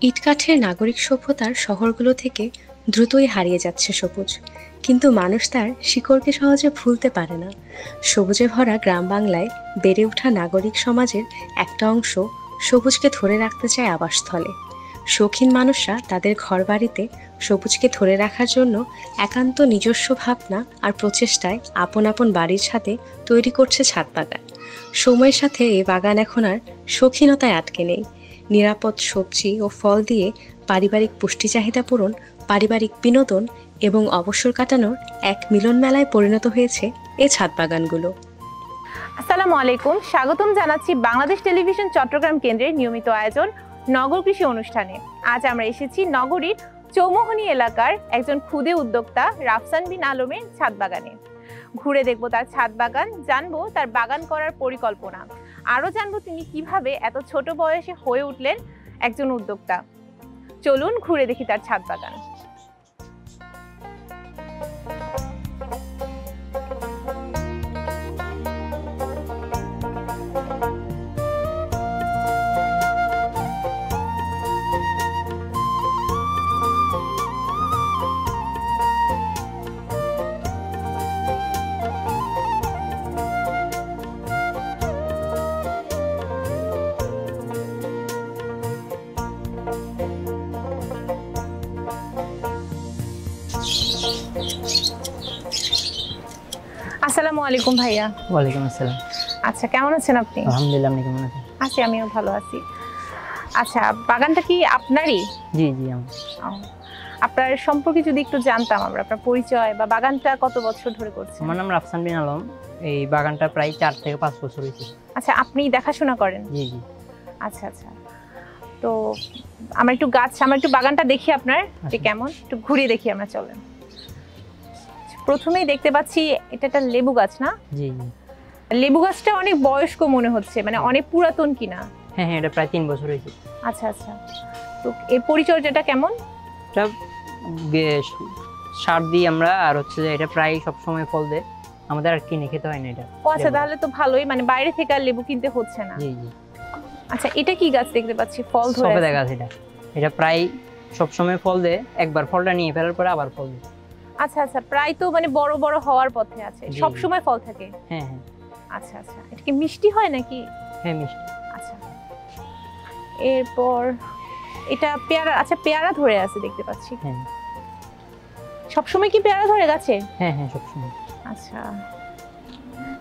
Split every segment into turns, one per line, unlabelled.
ইটকাঠের নাগরিক সভ্যতার শহরগুলো থেকে দ্রুতই হারিয়ে যাচ্ছে সবুজ, কিন্তু মানুষ তার শিকড়কে সহজে ভুলতে পারে না। সবুজে ভরা গ্রাম বাংলায় বেড়ে ওঠা নাগরিক সমাজের একটা অংশ সবুজকে ধরে রাখতে চায় আবাসস্থলে। শৌখিন মানুষরা তাদের ঘরবাড়িতে সবুজকে ধরে রাখার জন্য একান্ত নিজস্ব ভাবনা আর প্রচেষ্টায় আপন আপন বাড়ির ছাদে তৈরি করছে ছাদ বাগান। সময়ের সাথে এই বাগান এখন আর শৌখিনতায় আটকে নেই। নিরাপদ সবজি ও ফল দিয়ে পারিবারিক পুষ্টি চাহিদা পূরণ, পারিবারিক বিনোদন এবং অবসর কাটানোর এক মিলন মেলায় পরিণত হয়েছে এই ছাদ বাগানগুলো।
আসসালামু আলাইকুম, স্বাগতম জানাচ্ছি বাংলাদেশ টেলিভিশন চট্টগ্রাম কেন্দ্রের নিয়মিত আয়োজন নগর কৃষি অনুষ্ঠানে। আজ আমরা এসেছি নগরীর চৌমোহনী এলাকার একজন ক্ষুদে উদ্যোক্তা রাফসান বিন আলমের ছাদ বাগানে। ঘুরে দেখব তার ছাদ বাগান, জানবো তার বাগান করার পরিকল্পনা, আরও জানবো তিনি কিভাবে এত ছোট বয়সে হয়ে উঠলেন একজন উদ্যোক্তা। চলুন ঘুরে দেখি তার ছাদ বাগান। আসসালামু আলাইকুম ভাইয়া।
ওয়ালাইকুম আসসালাম।
আচ্ছা, কেমন আছেন আপনি?
আলহামদুলিল্লাহ, আপনি কেমন আছেন?
আছি, আমিও ভালো আছি। আচ্ছা, বাগানটা কি আপনারই?
জি জি আমার।
আপনার সম্পর্কে যদি একটু জানতাম আমরা, আপনার পরিচয় বা বাগানটা কত বছর ধরে করছেন?
আমার নাম রাফসান বিন আলম। এই বাগানটা প্রায় 4 থেকে 5 বছর হয়েছে।
আচ্ছা, আপনি দেখাশোনা করেন?
জি জি।
আচ্ছা আচ্ছা, তো আমরা একটু বাগানটা দেখি আপনার, যে কেমন, একটু ঘুরিয়ে দেখি আমরা, চলেন। প্রথমেই দেখতে পাচ্ছি এটা একটা লেবু গাছ, না?
জি জি।
লেবু গাছটা অনেক বয়স্ক মনে হচ্ছে, মানে অনেক পুরাতন কিনা?
হ্যাঁ হ্যাঁ, এটা প্রায় 3 বছর হয়েছে।
আচ্ছা আচ্ছা, তো এর পরিচর্যাটা কেমন?
এটা সার দিই আমরা, আর হচ্ছে যে এটা প্রায় সব সময় ফল দেয়, আমাদের আর কিনে খেতে হয় না এটা।
ও আচ্ছা, তাহলে তো ভালোই, মানে বাইরে থেকে আর লেবু কিনতে হচ্ছে না।
জি জি।
আচ্ছা, এটা কি গাছ দেখতে পাচ্ছি ফল ধরে?
সবেদা গাছ এটা। এটা প্রায় সব সময় ফল দেয়, একবার ফলটা নিয়ে ফেলার পরে আবার ফল দেয়।
আচ্ছা আচ্ছা, প্রায় তো মানে বড় বড় হওয়ার পথে আছে, সব সময় ফল থাকে?
হ্যাঁ হ্যাঁ।
আচ্ছা আচ্ছা, এটা কি মিষ্টি হয় নাকি?
হ্যাঁ, মিষ্টি।
আচ্ছা, এরপর এটা পেয়ারা। আচ্ছা, পেয়ারা ধরে আছে দেখতে পাচ্ছি।
হ্যাঁ।
সব সময় কি পেয়ারা ধরে গাছে?
হ্যাঁ হ্যাঁ, সব সময়।
আচ্ছা,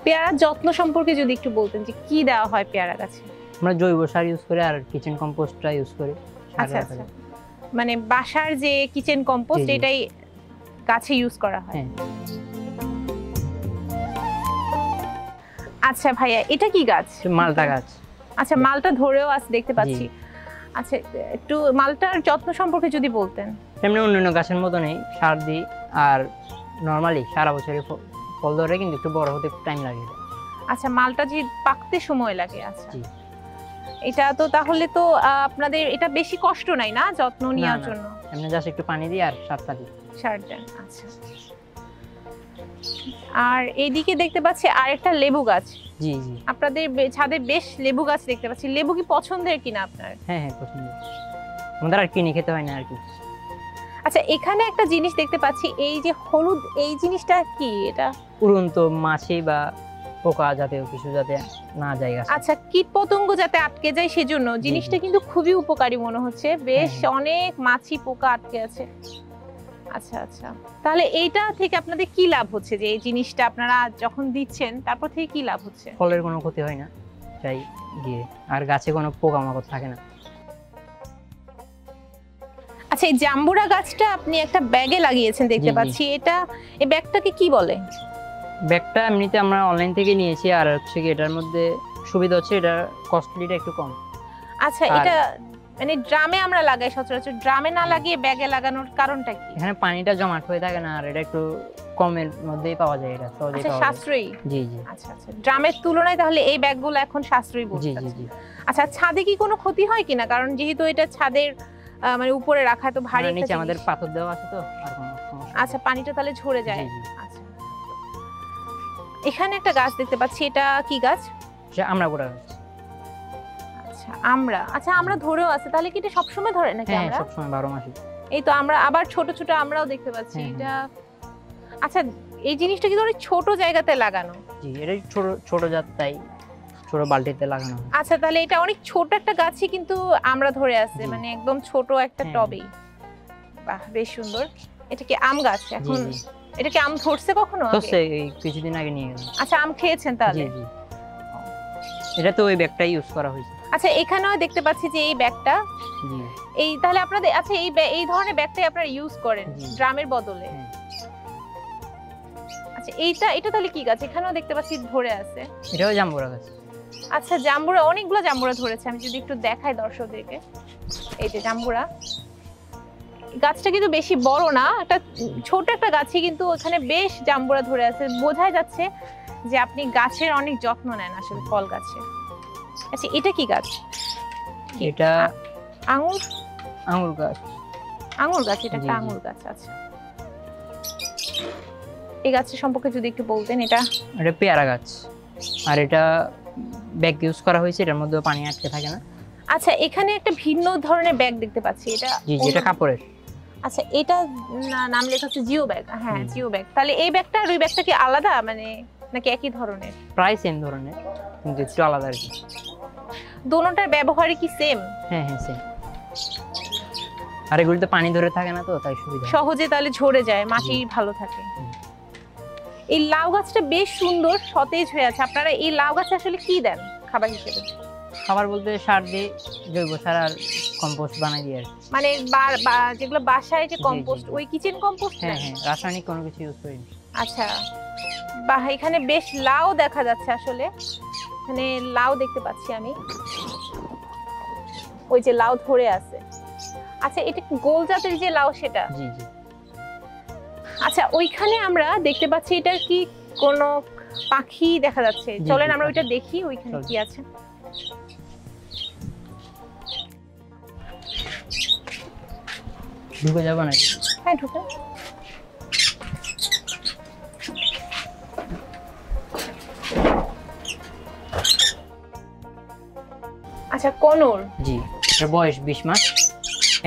পেয়ারার যত্ন সম্পর্কে যদি একটু বলতেন, যে কি দেওয়া হয় পেয়ারা গাছে?
আমরা জৈব সার ইউজ করি আর কিচেন কম্পোস্টটা ইউজ করি।
আচ্ছা আচ্ছা, মানে বাসার যে কিচেন কম্পোস্ট, এটাই গাছে ইউজ করা হয়?
হ্যাঁ।
আচ্ছা ভাইয়া, এটা কি গাছ?
মালটা গাছ।
আচ্ছা, মালটা ধরেও আছে দেখতে পাচ্ছি। আচ্ছা, একটু মালটার যত্ন সম্পর্কে যদি বলতেন।
তেমনি অন্যান্য গাছের মতনই সার দিই, আর নরমালি সারা বছরই ফল ধরে, কিন্তু একটু বড় হতে একটু টাইম লাগে।
আচ্ছা, মালটা যে পাকতে সময় লাগে। আচ্ছা,
জি।
এটা তো তাহলে তো আপনাদের এটা বেশি কষ্ট নাই না যত্ন নেওয়ার জন্য?
এমনি জাস্ট একটু পানি দিই আর সারটা দিই।
সার দেন। আচ্ছা, আর এইদিকে দেখতে পাচ্ছি আরেকটা লেবু গাছ।
জি জি।
আপনাদের ছাদে বেশ লেবু গাছ দেখতে পাচ্ছি। লেবু কি পছন্দের কিনা আপনার?
হ্যাঁ হ্যাঁ, পছন্দ। আমাদের আর কিনে খেতে হয় না আর কি।
আচ্ছা, এখানে একটা জিনিস দেখতে পাচ্ছি, এই যে হলুদ, এই জিনিসটা কি? এটা
উড়ন্ত মাছি বা পোকা জাতীয় কিছু যাতে না যায় গাছে।
আচ্ছা, কীট পতঙ্গ যাতে আটকে যায় সেজন্য। জিনিসটা কিন্তু খুবই উপকারী মনে হচ্ছে, বেশ অনেক মাছি পোকা আটকে আছে। আচ্ছা আচ্ছা, তাহলে এইটা থেকে আপনাদের কি লাভ হচ্ছে, যে এই জিনিসটা আপনারা যখন দিচ্ছেন তারপর থেকে কি লাভ হচ্ছে?
ফলের কোনো ক্ষতি হয় না চাই গিয়ে, আর গাছে কোনো পোকামাকড় থাকে না।
আচ্ছা, এই জাম্বুরা গাছটা আপনি একটা ব্যাগে লাগিয়েছেন দেখতে পাচ্ছি, এটা এই ব্যাগটাকে কি বলে?
ব্যাগটা এমনিতে আমরা অনলাইন থেকে নিয়েছি, আর হচ্ছে কি এটার মধ্যে সুবিধা হচ্ছে এটা কস্টলিটা একটু কম।
আচ্ছা, এটা মানে ড্রামে আমরা লাগাই সচরাচর, ড্রামে না লাগিয়ে ব্যাগে লাগানোর কারণটা কি?
এখানে পানিটা জমাট হয়ে থাকে না, আর এটা একটু কমের মধ্যেই পাওয়া যায়, এটা সহজেই
আচ্ছা,
পাওয়া যায়।
সাশ্রয়ী।
জি জি।
আচ্ছা আচ্ছা, ড্রামের তুলনায় তাহলে এই ব্যাগগুলো এখন সাশ্রয়ী বলতে
জি জি
পারছেন?
জি।
আচ্ছা, ছাদে কি কোনো ক্ষতি হয় কিনা? কারণ যেহেতু এটা ছাদের মানে উপরে রাখা, তো ভারী একটা
নিচে
জিনিস।
আমাদের পাথর দেওয়া আছে তো, আর কোনো সমস্যা নেই।
আচ্ছা, পানিটা তাহলে ঝরে যায়।
জি জি।
আচ্ছা, এখানে একটা গাছ দেখতে পাচ্ছি, এটা কি গাছ?
আমরা গোড়া গাছ।
আচ্ছা, আচ্ছা আমরা ধরেও আছে, তাহলে কি এটা সবসময় ধরে নাকি?
হ্যাঁ
আমরা
সবসময় 12 মাসই।
এই তো আমরা আবার ছোট ছোট আমরাও দেখতে পাচ্ছি।
হ্যাঁ,
এটা আচ্ছা, এই জিনিসটা কিন্তু অনেক ছোট জায়গাতে লাগানো।
জি এটা ছোট ছোট জাত, তাই ছোট বালতিতে লাগানো হয়।
আচ্ছা, তাহলে এটা অনেক ছোট একটা গাছই কিন্তু আমরা ধরে আছে,
জি।
মানে একদম ছোট একটা
হ্যাঁ।
টবেই। বাহ, বেশ সুন্দর। এটা কি আম গাছ
জি
এখন?
জি
এটা কি আম ধরছে কখনো আগে?
ধরছে, এই কিছুদিন আগে নিয়ে গেলাম।
আচ্ছা, আম খেয়েছেন তাহলে?
জি জি এটা তো ওই ব্যাগটাই ইউজ করা হয়েছে।
আচ্ছা, এখানেও দেখতে পাচ্ছি যে এই ব্যাগটা,
জি
এই তাহলে আপনাদের আচ্ছা এই ধরনের ব্যাগটাই আপনারা ইউজ করেন
জি।
ড্রামের বদলে?
হ্যাঁ।
আচ্ছা, এটা তাহলে কি গাছ? এখানেও দেখতে পাচ্ছি ধরে আছে।
এটাও জাম্বুরা গাছ।
আচ্ছা, জাম্বুরা, অনেকগুলো জাম্বুরা ধরেছে। আমি যদি একটু দেখাই দর্শকদেরকে, এই যে জাম্বুরা। গাছটা কিন্তু বেশি বড় না, একটা ছোট একটা গাছই, কিন্তু ওখানে বেশ জাম্বুরা ধরে আছে। বোঝাই যাচ্ছে যে আপনি গাছের অনেক যত্ন নেন আসলে, ফল গাছে। আচ্ছা, এটা কি গাছ?
এটা
আঙুর?
আঙুর গাছ।
আঙুর গাছ, এটা
জি,
একটা
জি।
আঙুর গাছ। আচ্ছা, এই গাছের সম্পর্কে যদি একটু বলতেন। এটা
পেয়ারা গাছ, আর এটা ব্যাগ ইউজ করা হয়েছে, এটার মধ্যে পানি আটকে থাকে না।
আচ্ছা, এখানে একটা ভিন্ন ধরনের ব্যাগ দেখতে পাচ্ছি। এটা
জি জি এটা কাপড়ের।
আচ্ছা, এটা নাম লেখা আছে জিও ব্যাগ। হ্যাঁ,
হুম।
Geo bag. তাহলে এই ব্যাগটা আর ওই ব্যাগটা কি আলাদা, মানে নাকি একই ধরনের?
প্রায় সেম ধরনের, কিন্তু একটু আলাদা আর কি।
দোনোটার ব্যবহারই কি সেম?
হ্যাঁ হ্যাঁ সেম। আর এগুলিতে পানি ধরে থাকে না, তো তাই সুবিধা।
সহজে তাহলে ঝরে যায়, মাটি
জি।
ভালো থাকে।
হুম।
এই লাউ গাছটা বেশ সুন্দর, সতেজ হয়ে আছে। আপনারা এই লাউ গাছে আসলে কি দেন খাবার হিসেবে?
খাবার বলতে সার দিয়ে, জৈব সার আর কম্পোস্ট বানাই দিই আর কি।
মানে যেগুলো বাসায় যে
জি,
কম্পোস্ট,
জি।
ওই কিচেন কম্পোস্ট?
হ্যাঁ হ্যাঁ রাসায়নিক কোনো কিছু ইউজ করি না।
আচ্ছা, বাহ, এখানে বেশ লাউ দেখা যাচ্ছে। আসলে এখানে লাউ দেখতে পাচ্ছি আমি, ওই যে লাউ ধরে আছে। আচ্ছা, এটা কি গোল জাতের যে লাউ সেটা?
জি জি
আচ্ছা, ওইখানে আমরা দেখতে পাচ্ছি, এটা কি কোনো পাখি দেখা যাচ্ছে?
জি,
চলেন
জি,
আমরা
পাখি।
ওইটা দেখি, ওইখানে
চল।
কি আছে।
ঢুকে যাবো নাকি?
হ্যাঁ, ঢুকে। আচ্ছা, কনর।
জি এর বয়স 20 মাস,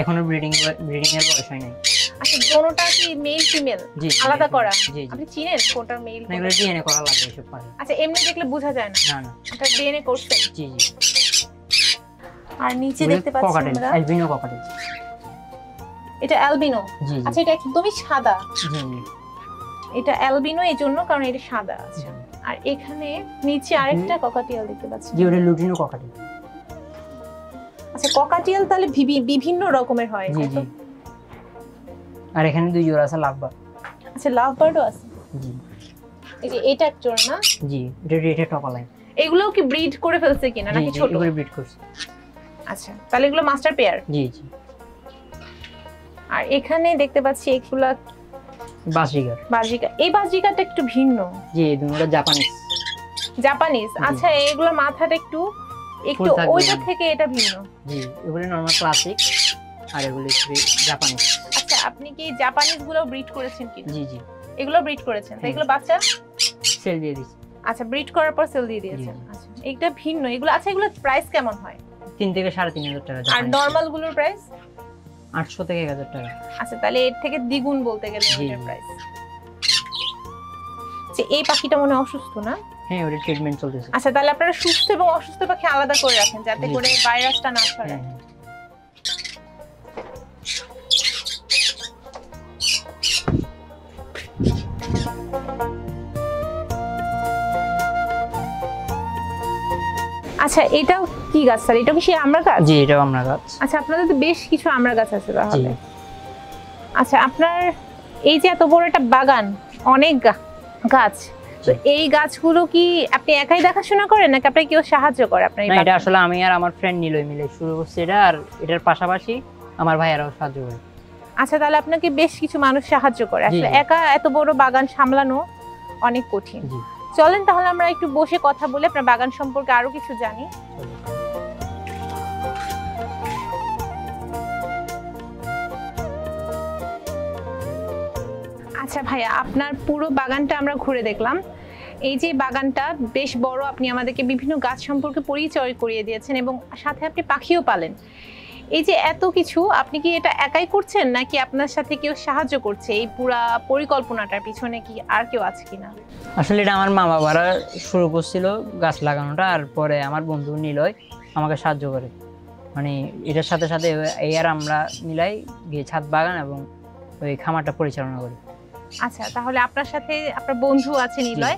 এখনো ব্রিডিং এর বয়স হয় নাই।
আচ্ছা, দোনোটা কি মেল ফিমেল
জি
আলাদা করা?
জি জি
আপনি চিনেন কোনটা মেল?
না, এগুলো ডিএনএ করা লাগে এসব পাখি।
আচ্ছা, এমনি দেখলে বোঝা যায় না?
না না
এটা ডিএনএ করছে।
জি জি
আর নিচে দেখতে পাচ্ছি
ককাটেল,
আমরা,
অ্যালবিনো ককাটেল।
এটা অ্যালবিনো।
জি জি
আচ্ছা, এটা একদমই সাদা।
জি জি
এটা অ্যালবিনো এই জন্য কারণ এটা সাদা আছে। আর এখানে নিচে আরেকটা ককাটিয়াল দেখতে পাচ্ছি।
জি ওটা লুটিনো ককাটেল।
আচ্ছা, ককাটিয়াল তাহলে বিভিন্ন রকমের হয়,
জি
তাই তো?
জি আর এখানে 2 জোড়া আছে লাভবার্ড।
আচ্ছা, লাভ বার্ডও আছে।
জি
এই যে এটা এক জোড়া না?
জি এটা রেটে টপালাইন।
এগুলোও কি ব্রিড করে ফেলছে কিনা, নাকি ছোট?
এগুলো ব্রিড করছে।
আচ্ছা, তাহলে এগুলো মাস্টার পেয়ার।
জি জি
আর এখানে দেখতে পাচ্ছি এগুলা
বাসরিগার।
বাজিকা। এই বাজিকাটা একটু ভিন্ন,
জি এই দুটোটা জাপানিজ।
জাপানিজ।
জি।
আচ্ছা, এগুলোর মাথাটা একটু
ফুল থাকবে
ওইটা
না।
থেকে এটা ভিন্ন।
জি এগুলো নরমাল ক্লাসিক, আর এগুলো জাপানিজ।
আচ্ছা, আপনি কি জাপানিজ গুলো ব্রিড করেছেন কি?
জি জি
এগুলো ব্রিড করেছেন, তো
হ্যাঁ।
এগুলো বাচ্চা?
সেল দিয়ে দিচ্ছি।
আচ্ছা, ব্রিড করার পর সেল দিয়ে দিয়েছেন।
জি।
আচ্ছা, এইটা ভিন্ন এগুলো। আচ্ছা, এগুলোর প্রাইস কেমন হয়?
3 থেকে 3,500 টাকা।
আর
জাপানিজ
নরমাল গুলোর প্রাইস?
800 থেকে 1000 টাকা।
আচ্ছা, তাহলে এর থেকে দ্বিগুণ বলতে গেলে
জি,
এটার
জি।
প্রাইস। আচ্ছা, এই পাখিটা মনে হয় অসুস্থ না?
হ্যাঁ ওটা ট্রিটমেন্ট চলতেছে।
আচ্ছা, তাহলে আপনারা সুস্থ এবং অসুস্থ পাখি আলাদা করে রাখেন, যাতে
জি,
করে
জি।
ভাইরাসটা না
হ্যাঁ
ছড়ায়।
হ্যাঁ
আচ্ছা, এটাও কি গাছ স্যার? এটা কি সেই আমড়া গাছ?
জি এটাও আমরা গাছ।
আচ্ছা, আপনাদের তো বেশ কিছু আমড়া গাছ আছে
জি
তাহলে। আচ্ছা, আপনার এই যে এত বড় একটা বাগান, অনেক গাছ, তো এই গাছগুলো কি আপনি একাই দেখাশোনা করেন, নাকি আপনাকে কেউ সাহায্য করে আপনার এই
না এটা
বাগানে?
আসলে আমি আর আমার ফ্রেন্ড নিলই মিলে শুরু করছি এটা, আর এটার পাশাপাশি আমার ভাইয়ারাও সাহায্য করে।
আচ্ছা, তাহলে আপনাকে বেশ কিছু মানুষ সাহায্য করে। আসলে
জি।
একা এত বড় বাগান সামলানো অনেক কঠিন।
জি
চলেন তাহলে আমরা একটু বসে কথা বলে আপনার বাগান সম্পর্কে আরো কিছু জানি। আচ্ছা ভাইয়া, আপনার পুরো বাগানটা আমরা ঘুরে দেখলাম, এই যে বাগানটা বেশ বড়, আপনি আমাদেরকে বিভিন্ন গাছ সম্পর্কে পরিচয় করিয়ে দিয়েছেন এবং সাথে আপনি পাখিও পালেন। এই যে এত কিছু, আপনি কি এটা একাই করছেন নাকি আপনার সাথে কেউ সাহায্য করছে? এই পুরা পরিকল্পনাটার পিছনে কি আর কেউ আছে কিনা?
আসলে এটা আমার মা বাবারা শুরু করছিল গাছ লাগানোটা, আর পরে আমার বন্ধু নিলয় আমাকে সাহায্য করে। মানে এটার সাথে সাথে এই আর আমরা মিলাই গিয়ে ছাদ বাগান এবং ওই খামারটা পরিচালনা করি।
আচ্ছা, তাহলে আপনার সাথে আপনার বন্ধু আছে নিলয়,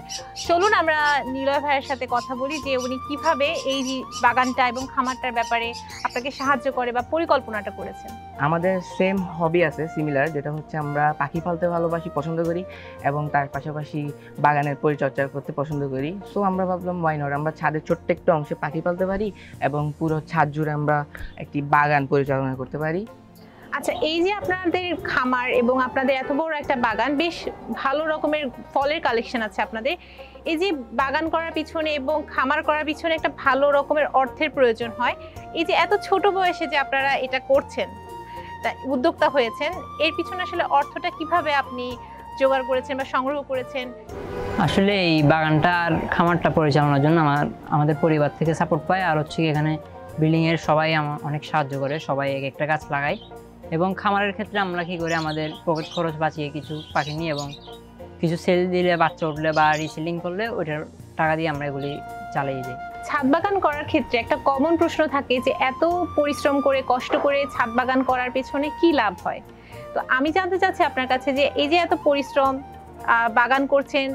চলুন আমরা নিলয় ভাইয়ের সাথে কথা বলি যে উনি কিভাবে এই যে বাগানটা এবং খামারটার ব্যাপারে আপনাকে সাহায্য করে বা পরিকল্পনাটা করেছেন।
আমাদের সেম হবি আছে, সিমিলার, যেটা হচ্ছে আমরা পাখি পালতে ভালোবাসি, পছন্দ করি এবং তার পাশাপাশি বাগানের পরিচর্যা করতে পছন্দ করি। সো আমরা ভাবলাম ওয়াই নট, আমরা ছাদের ছোট্ট একটা অংশে পাখি পালতে পারি এবং পুরো ছাদ জুড়ে আমরা একটি বাগান পরিচালনা করতে পারি।
আচ্ছা, এই যে আপনাদের খামার এবং আপনাদের এত বড় একটা বাগান, বেশ ভালো রকমের ফলের কালেকশন আছে আপনাদের। এই যে বাগান করার পিছনে এবং খামার করার পিছনে একটা ভালো রকমের অর্থের প্রয়োজন হয়। এই যে এত ছোট বয়সে যে আপনারা এটা করছেন, তা উদ্যোক্তা হয়েছেন, এর পিছনে আসলে অর্থটা কিভাবে আপনি জোগাড় করেছেন বা সংগ্রহ করেছেন?
আসলে এই বাগানটা আর খামারটা পরিচালনার জন্য আমাদের পরিবার থেকে সাপোর্ট পায়, আর হচ্ছে এখানে বিল্ডিংয়ের সবাই অনেক সাহায্য করে, সবাই এক একটা গাছ লাগায়। এবং খামারের ক্ষেত্রে আমরা কি করি, আমাদের পকেট খরচ বাঁচিয়ে কিছু পাখি নিই এবং কিছু সেল দিলে, বাচ্চা উঠলে বা রিসেলিং করলে ওইটার টাকা দিয়ে আমরা এগুলি চালিয়ে যাই।
ছাদ বাগান করার ক্ষেত্রে একটা কমন প্রশ্ন থাকে যে এত পরিশ্রম করে কষ্ট করে ছাদ বাগান করার পেছনে কি লাভ হয়। তো আমি জানতে চাচ্ছি আপনার কাছে যে এই যে এত পরিশ্রম, বাগান করছেন,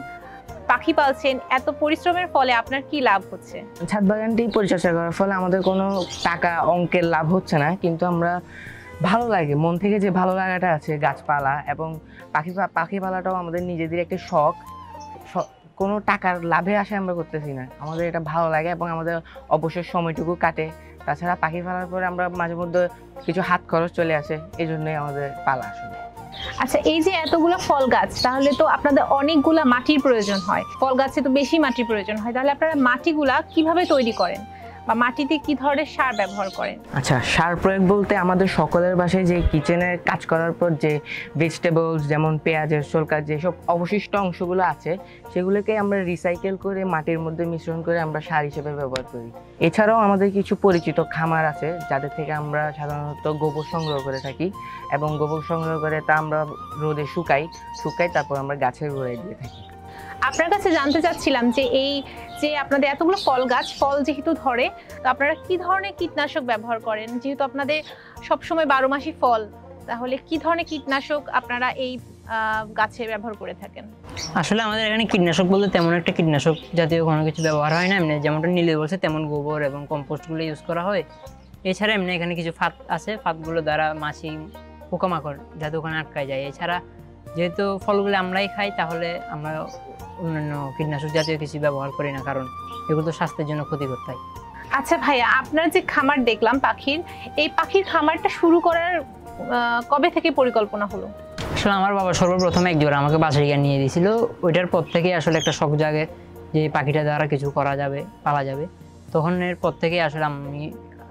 পাখি পালছেন, এত পরিশ্রমের ফলে আপনার কি লাভ হচ্ছে?
ছাদ বাগানটি পরিচর্যা করার ফলে আমাদের কোনো টাকা অঙ্কের লাভ হচ্ছে না, কিন্তু আমরা ভালো লাগে, মন থেকে যে ভালো লাগাটা আছে গাছপালা এবং পাখি পালাটাও আমাদের নিজেদের একটা শখ, কোনো টাকার লাভে আসে আমরা করতেছি না, আমাদের এটা ভালো লাগে এবং আমাদের অবসর সময়টুকু কাটে। তাছাড়া পাখি পালার পরে আমরা মাঝে মধ্যে কিছু হাত খরচ চলে আসে, এই জন্যই আমাদের পালা আসলে।
আচ্ছা, এই যে এতগুলো ফল গাছ, তাহলে তো আপনাদের অনেকগুলা মাটির প্রয়োজন হয়। ফল গাছে তো বেশি মাটির প্রয়োজন হয়, তাহলে আপনারা মাটিগুলা কিভাবে তৈরি করেন বা মাটিতে কি ধরনের সার ব্যবহার করেন?
আচ্ছা, সার প্রয়োগ বলতে আমাদের সকলের বাসায় যে কিচেনের কাজ করার পর যে ভেজিটেবলস, যেমন পেঁয়াজের ছোলকা, যেসব অবশিষ্ট অংশগুলো আছে সেগুলোকে আমরা রিসাইকেল করে মাটির মধ্যে মিশ্রণ করে আমরা সার হিসেবে ব্যবহার করি। এছাড়াও আমাদের কিছু পরিচিত খামার আছে যাদের থেকে আমরা সাধারণত গোবর সংগ্রহ করে থাকি এবং গোবর সংগ্রহ করে তা আমরা রোদে শুকাই, তারপর আমরা গাছের গোড়ায় দিয়ে থাকি।
আপনার কাছে জানতে চাচ্ছিলাম যে এই যে আপনাদের এতগুলো ফল গাছ, ফল যেহেতু ধরে, তো আপনারা কি ধরনের কীটনাশক ব্যবহার করেন? যেহেতু আপনাদের সবসময় 12 মাসই ফল, তাহলে কি ধরনের কীটনাশক আপনারা এই গাছে ব্যবহার করে থাকেন?
আসলে আমাদের এখানে কীটনাশক বলতে তেমন একটা কীটনাশক জাতীয় কোনো কিছু ব্যবহার হয় না, এমনি যেমনটা নীলে বলছে তেমন গোবর এবং কম্পোস্টগুলো ইউজ করা হয়। এছাড়া এমনি এখানে কিছু ফাঁদ আছে, ফাঁদগুলো দ্বারা মাছি, পোকামাকড় যাতে ওখানে আটকায় যায়। এছাড়া যেহেতু ফলগুলো আমরাই খাই, তাহলে আমরা অন্যান্য কীটনাশক জাতীয় কিছু ব্যবহার করি না, কারণ এগুলো তো স্বাস্থ্যের জন্য ক্ষতিকর। তাই।
আচ্ছা ভাইয়া, আপনার যে খামার দেখলাম পাখির, এই পাখির খামারটা শুরু করার কবে থেকে পরিকল্পনা হলো?
আসলে আমার বাবা সর্বপ্রথম এক জোড়া আমাকে বাছুরিয়া নিয়ে দিয়েছিল, ওইটার পর থেকে আসলে একটা শখ জাগে যে পাখিটা দ্বারা কিছু করা যাবে, পালা যাবে। তখন এর পর থেকে আসলে আমি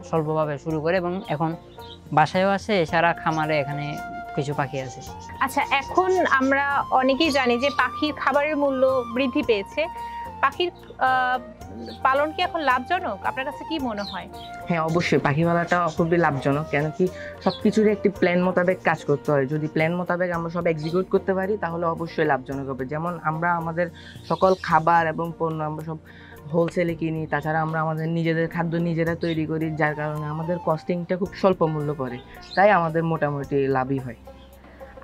স্বল্পভাবে শুরু করে এবং এখন বাসায়ও আছে, এছাড়া খামারে এখানে কিছু পাখি আছে।
আচ্ছা, এখন আমরা অনেকেই জানি যে পাখির খাবারের মূল্য বৃদ্ধি পেয়েছে। পাখির পালন কি এখন লাভজনক? আপনার কাছে কি মনে হয়?
হ্যাঁ, অবশ্যই পাখি পালাটা খুবই লাভজনক, কেন কি সবকিছুর একটি প্ল্যান মোতাবেক কাজ করতে হয়। যদি প্ল্যান মোতাবেক আমরা সব এক্সিকিউট করতে পারি তাহলে অবশ্যই লাভজনক হবে। যেমন আমরা আমাদের সকল খাবার এবং পণ্য আমরা সব হোলসেলে কিনি, তাছাড়া আমরা আমাদের নিজেদের খাদ্য নিজেরা তৈরি করি, যার কারণে আমাদের কস্টিংটা খুব স্বল্প মূল্য পড়ে, তাই আমাদের মোটামুটি লাভই হয়।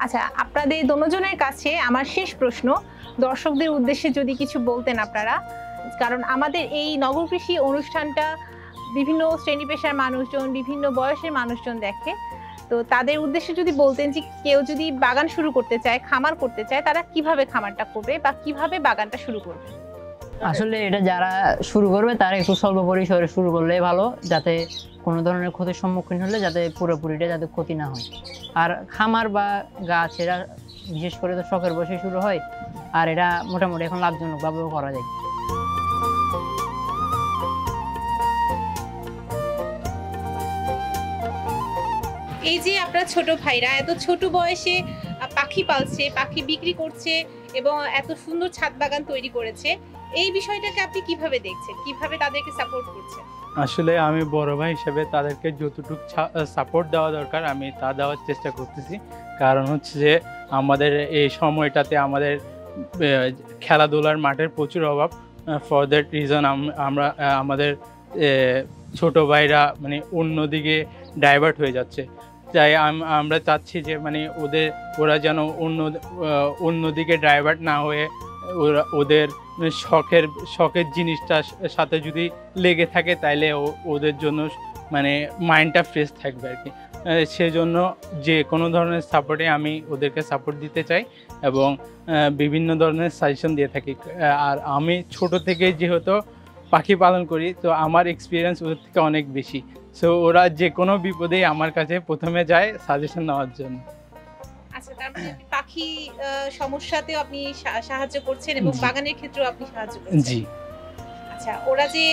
আচ্ছা, আপনাদের দুজনের কাছে আমার শেষ প্রশ্ন, দর্শকদের উদ্দেশ্যে যদি কিছু বলতেন আপনারা, কারণ আমাদের এই নগর কৃষি অনুষ্ঠানটা বিভিন্ন শ্রেণী পেশার মানুষজন, বিভিন্ন বয়সের মানুষজন দেখে, তো তাদের উদ্দেশ্যে যদি বলতেন যে কেউ যদি বাগান শুরু করতে চায়, খামার করতে চায়, তারা কিভাবে খামারটা করবে বা কিভাবে বাগানটা শুরু করবে?
আসলে এটা যারা শুরু করবে তারা একটু স্বল্প পরিসরে শুরু করলে ভালো, যাতে কোনো ধরনের ক্ষতির সম্মুখীন হলে যাতে পুরোপুরিটা যাতে ক্ষতি না হয়। আর খামার বা গাছ এরা বিশেষ করে তো শখের বসে শুরু হয়, আর এটা মোটামুটি এখন লাভজনকভাবেও করা যায়।
এই যে আপনার ছোট ভাইরা এত ছোট বয়সে পাখি পালছে, পাখি বিক্রি করছে এবং এত সুন্দর ছাদ বাগান তৈরি করেছে, এই বিষয়টাকে আপনি কিভাবে দেখছেন, কিভাবে তাদেরকে সাপোর্ট করছেন?
আসলে আমি বড় ভাই হিসেবে তাদেরকে যতটুকু সাপোর্ট দেওয়া দরকার আমি তা দেওয়ার চেষ্টা করতেছি। কারণ হচ্ছে যে আমাদের এই সময়টাতে আমাদের খেলাধুলার মাঠের প্রচুর অভাব। ফর দ্যাট রিজন আমরা আমাদের ছোট ভাইরা মানে অন্যদিকে ডাইভার্ট হয়ে যাচ্ছে। তাই আমরা চাচ্ছি যে মানে ওরা যেন অন্যদিকে ডাইভার্ট না হয়ে ওদের শখের জিনিসটার সাথে যদি লেগে থাকে তাইলে ওদের জন্য মানে মাইন্ডটা ফ্রেশ থাকবে আর কি। সেজন্য যে কোনো ধরনের সাপোর্টে আমি ওদেরকে সাপোর্ট দিতে চাই এবং বিভিন্ন ধরনের সাজেশন দিয়ে থাকি। আর আমি ছোট থেকে যেহেতু পাখি পালন করি, তো আমার এক্সপিরিয়েন্স ওদের থেকে অনেক বেশি। সো ওরা যে কোনো বিপদেই আমার কাছে প্রথমে যায় সাজেশন নেওয়ার জন্য।
আচ্ছা, তার মানে আপনি পাখি সমস্যাতেও আপনি সাহায্য করছেন এবং বাগানের ক্ষেত্রেও আপনি সাহায্য করছেন।
জি।
আচ্ছা, ওরা যে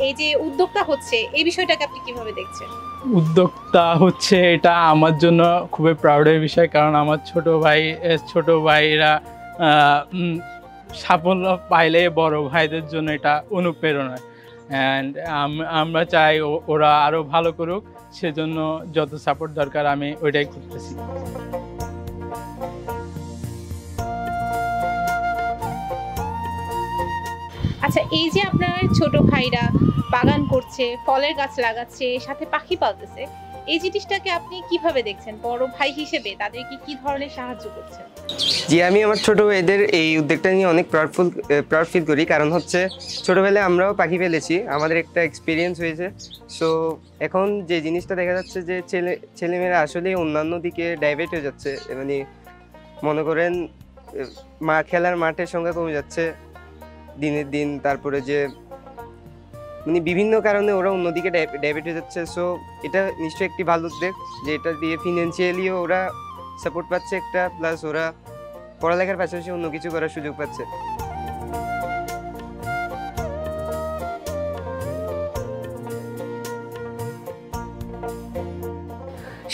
এই যে উদ্যোক্তা হচ্ছে এই বিষয়টাকে আপনি কিভাবে দেখছেন?
উদ্যোক্তা হচ্ছে এটা আমার জন্য খুবই প্রাউডের বিষয়, কারণ আমার ছোট ভাইরা সাফল্য পাইলে বড় ভাইদের জন্য এটা অনুপ্রেরণা। অ্যান্ড আমরা চাই ওরা আরও ভালো করুক, সেজন্য যত সাপোর্ট দরকার আমি ওইটাই করতেছি।
আচ্ছা, এই যে আপনার ছোট ভাইরা বাগান করছে, ফলের গাছ লাগাচ্ছে, সাথে পাখি পালতেছে, এই জিনিসটাকে আপনি কিভাবে দেখছেন? বড় ভাই হিসেবে তাদেরকে কি ধরনের সাহায্য করছেন?
জি, আমি আমার ছোট ভাইদের এই উদ্যোগটা নিয়ে অনেক প্রাউড ফিল করি। কারণ হচ্ছে ছোটোবেলায় আমরাও পাখি ফেলেছি, আমাদের একটা এক্সপিরিয়েন্স হয়েছে। সো এখন যে জিনিসটা দেখা যাচ্ছে যে ছেলেমেয়েরা আসলে অন্যান্য দিকে ডাইভার্ট হয়ে যাচ্ছে, মানে মনে করেন খেলার মাঠের সংখ্যা কমে যাচ্ছে দিনের দিন। তারপরে যে মানে বিভিন্ন কারণে ওরা অন্যদিকে ডাইভার্ট হয়ে যাচ্ছে। সো এটা নিশ্চয়ই একটি ভালো উদ্যোগ, যে এটা দিয়ে ফিনান্সিয়ালিও ওরা সাপোর্ট পাচ্ছে একটা, প্লাস ওরা পড়ালেখার পাশাপাশি অন্য কিছু করার সুযোগ পাচ্ছে।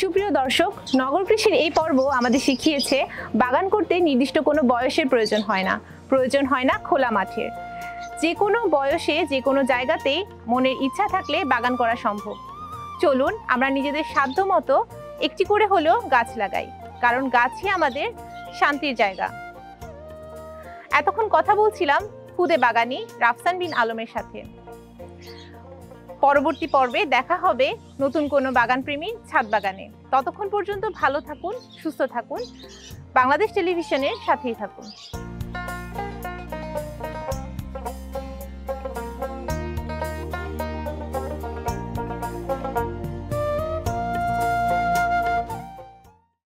সুপ্রিয় দর্শক, নগর কৃষির এই পর্ব আমাদের শিখিয়েছে বাগান করতে নির্দিষ্ট কোনো বয়সের প্রয়োজন হয় না খোলা মাঠের। যে কোনো বয়সে যে কোনো জায়গাতেই মনের ইচ্ছা থাকলে বাগান করা সম্ভব। চলুন আমরা নিজেদের সাধ্য মতো একটি করে হলেও গাছ লাগাই, কারণ গাছই আমাদের শান্তির জায়গা। এতক্ষণ কথা বলছিলাম খুদে বাগানি রাফসান বিন আলমের সাথে। পরবর্তী পর্বে দেখা হবে নতুন কোনো বাগান প্রেমী ছাদ বাগানে। ততক্ষণ পর্যন্ত ভালো থাকুন, সুস্থ থাকুন, বাংলাদেশ টেলিভিশনের সাথেই থাকুন।